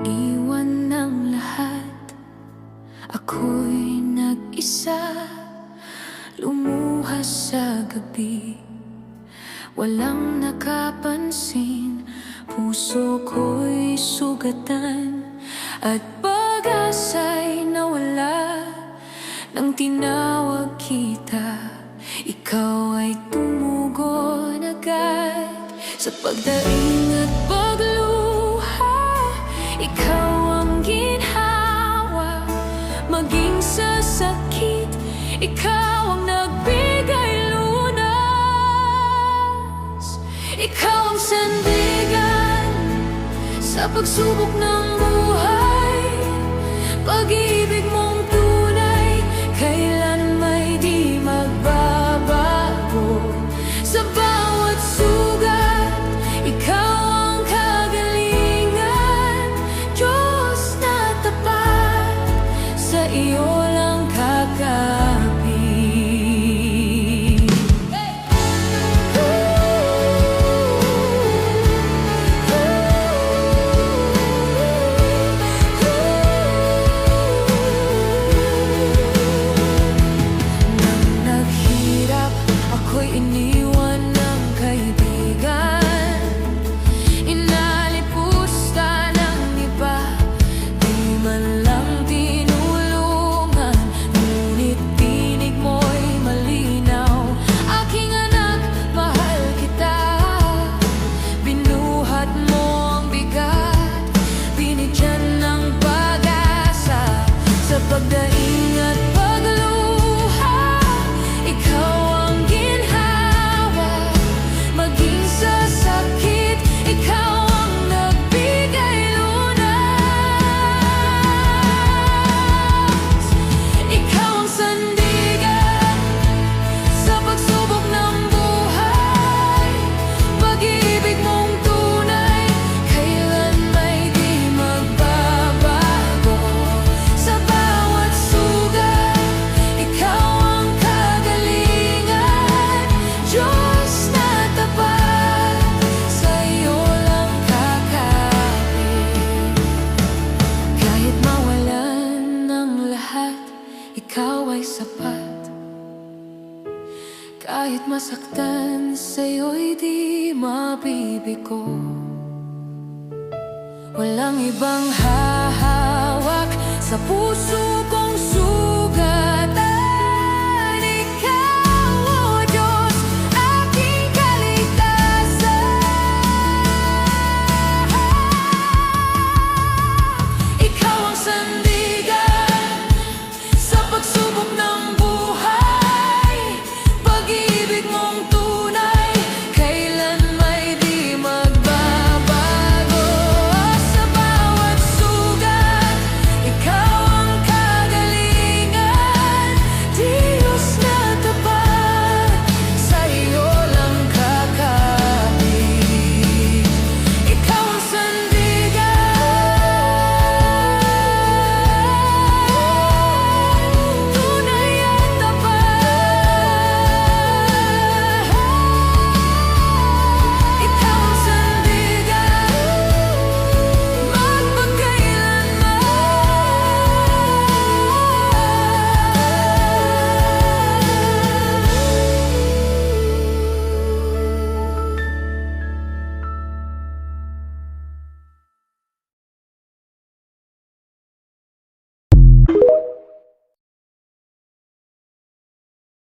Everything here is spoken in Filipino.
iniwan ng lahat, ako'y nag-isa, lumuhas sa gabi. Walang nakapansin, puso ko'y sugatan, at pag-asa'y nawala. Nang tinawag kita, ikaw ay tumugon agad. Sa pagdaing at pagluha, ikaw ang ginhawa. Maging sa sakit, ikaw ang nagbigay lunas. Ikaw ang sandigan sa pagsubok ng buhay. Pag-ibig mong tunay, kailan may di magbabago. Sa bawat sugat, ikaw ang kagalingan. Diyos na tapat, sa iyo lang kakapit. Nang naghirap, ako'y iniwan ng kaibigan. Inalipusta ng iba, di man lang tinulungan. Ngunit tinig mo'y malinaw. Aking anak, mahal kita. Binuhat mo ang bigat, binigyan ng pag-asa. Sa pagdaing at pagluha, ikaw ang ginhawa. Maging sa sakit, ikaw ang nagbigay lunas. Ikaw ang sandigan sa pagsubok ng buhay. Pag-ibig mong tunay, kailan may di magbabago. Sa bawat sugat, ikaw ang kagalingan. Diyos na tapat, sa iyo lang kakapit. Kahit mawalan ng lahat, ikaw ay sapat. Kahit masaktan, sa'yo'y di mabibigo. Walang ibang hahawak sa puso ko.